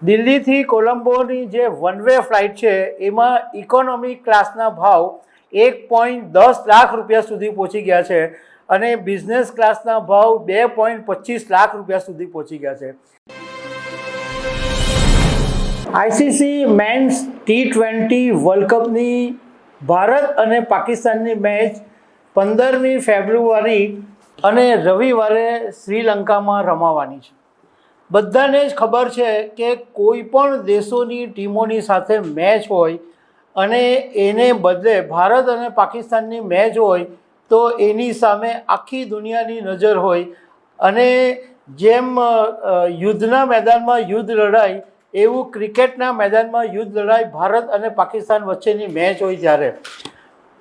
દિલ્હીથી કોલંબોની જે one way flight છે એમાં ઇકોનોમી ક્લાસના ભાવ 1.10 લાખ રૂપિયા સુધી પહોંચી ગયા છે અને બિઝનેસ ક્લાસના ભાવ 2.25 લાખ રૂપિયા સુધી પહોંચી ગયા છે. આઈસીસી મેન્સ T20 વર્લ્ડ કપની ભારત અને પાકિસ્તાનની મેચ 15મી ફેબ્રુઆરી અને રવિવારે શ્રીલંકામાં રમાવાની છે. બધાને જ ખબર છે કે કોઈ પણ દેશોની ટીમોની સાથે મેચ હોય અને એને બદલે ભારત અને પાકિસ્તાનની મેચ હોય તો એની સામે આખી દુનિયાની નજર હોય અને જેમ યુદ્ધના મેદાનમાં યુદ્ધ લડાય એવું ક્રિકેટના મેદાનમાં યુદ્ધ લડાય ભારત અને પાકિસ્તાન વચ્ચેની મેચ હોય ત્યારે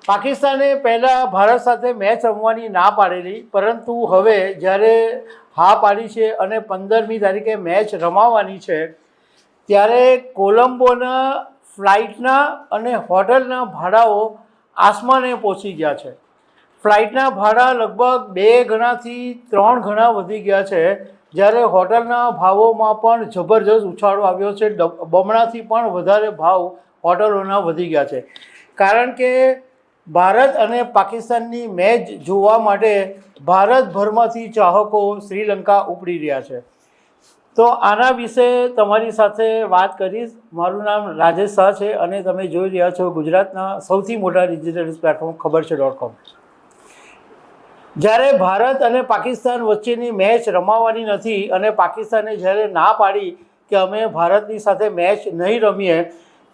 પાકિસ્તાને પહેલાં ભારત સાથે મેચ રમવાની ના પાડેલી, પરંતુ હવે જ્યારે હા પાડી છે અને 15મી તારીખે મેચ રમાવાની છે ત્યારે કોલંબોના ફ્લાઇટના અને હોટલના ભાડાઓ આસમાને પહોંચી ગયા છે. ફ્લાઇટના ભાડા લગભગ 2 ગણાથી 3 ગણા વધી ગયા છે, જ્યારે હોટલના ભાવોમાં પણ જબરજસ્ત ઉછાળો આવ્યો છે. બમણાથી પણ વધારે ભાવ હોટલોના વધી ગયા છે, કારણ કે ભારત અને પાકિસ્તાનની મેચ જોવા માટે ભારતભરમાંથી ચાહકો શ્રીલંકા ઉપડી રહ્યા છે. તો આના વિશે તમારી સાથે વાત કરીશ. મારું નામ રાજેશ શાહ છે અને તમે જોઈ રહ્યા છો ગુજરાતના સૌથી મોટા ડિજિટલ પ્લેટફોર્મ ખબર છે.com. જ્યારે ભારત અને પાકિસ્તાન વચ્ચેની મેચ રમાવાની નથી અને પાકિસ્તાને જ્યારે ના પાડી કે અમે ભારતની સાથે મેચ નહીં રમીએ,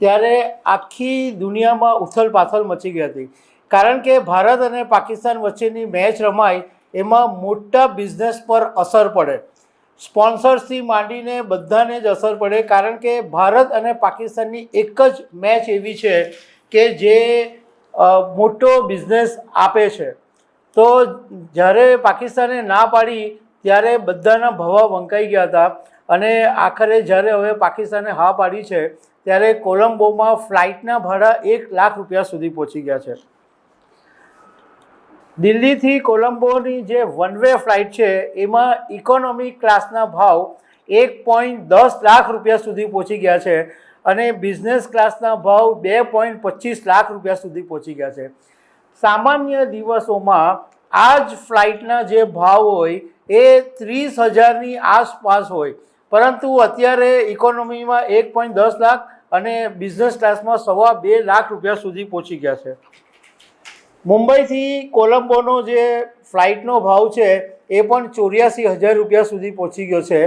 ત્યારે આખી દુનિયામાં ઉથલ પાથલ મચી ગઈ હતી, કારણ કે ભારત અને પાકિસ્તાન વચ્ચેની મેચ રમાય એમાં મોટા બિઝનેસ પર અસર પડે, સ્પોન્સર્સથી માંડીને બધાને જ અસર પડે, કારણ કે ભારત અને પાકિસ્તાનની એક જ મેચ એવી છે કે જે મોટો બિઝનેસ આપે છે. તો જ્યારે પાકિસ્તાને ના પાડી ત્યારે બધાના ભવા વંકાઈ ગયા હતા અને આખરે જ્યારે હવે પાકિસ્તાને હા પાડી છે ત્યારે કોલંબોમાં ફ્લાઇટના ભાડા 1 લાખ રૂપિયા સુધી પહોંચી ગયા છે. દિલ્હીથી કોલંબોની જે વન વે ફ્લાઇટ છે એમાં ઇકોનોમી ક્લાસના ભાવ 1.10 લાખ રૂપિયા સુધી પહોંચી ગયા છે અને બિઝનેસ ક્લાસના ભાવ 2.25 લાખ રૂપિયા સુધી પહોંચી ગયા છે. સામાન્ય દિવસોમાં આ જ ફ્લાઇટના જે ભાવ હોય એ 30,000ની આસપાસ હોય, પરંતુ અત્યારે ઇકોનોમીમાં 1.10 લાખ અને બિઝનેસ ક્લાસમાં 2.25 લાખ રૂપિયા સુધી પહોંચી ગયા છે. મુંબઈથી કોલંબોનો જે ફ્લાઇટનો ભાવ છે એ પણ 84,000 રૂપિયા સુધી પહોંચી ગયો છે.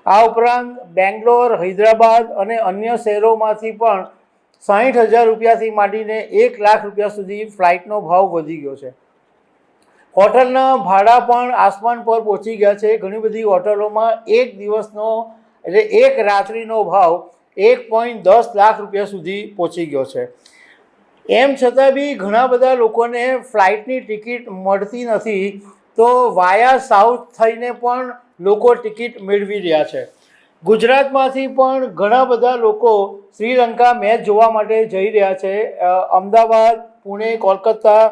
આ ઉપરાંત બેંગ્લોર, હૈદરાબાદ અને અન્ય શહેરોમાંથી પણ 60,000 રૂપિયાથી માંડીને 1 લાખ રૂપિયા સુધી ફ્લાઇટનો ભાવ વધી ગયો છે. હોટલના ભાડા પણ આસમાન પર પહોંચી ગયા છે. ઘણી બધી હોટલોમાં એક દિવસનો એટલે એક રાત્રિનો ભાવ 1.10 લાખ રૂપિયા સુધી પહોંચી ગયો છે. એમ છતાં બી ઘણા બધા લોકોને ફ્લાઇટની ટિકિટ મળતી નથી, તો વાયા સાઉથ થઈને પણ લોકો ટિકિટ મેળવી રહ્યા છે. ગુજરાતમાંથી પણ ઘણા બધા લોકો શ્રીલંકા મેચ જોવા માટે જઈ રહ્યા છે. અમદાવાદ, પુણે, કોલકાતા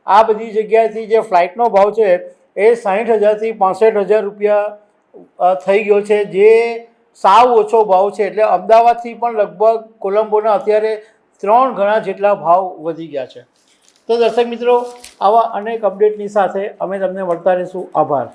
આ બધી જગ્યાએથી જે ફ્લાઇટનો ભાવ છે એ 60,000થી 65,000 રૂપિયા થઈ ગયો છે, જે સાવ ઓછો ભાવ છે. એટલે અમદાવાદથી પણ લગભગ કોલંબોના અત્યારે 3 ગણા જેટલા ભાવ વધી ગયા છે. તો દર્શક મિત્રો, આવા અનેક અપડેટની સાથે અમે તમને મળતા રહીશું. આભાર.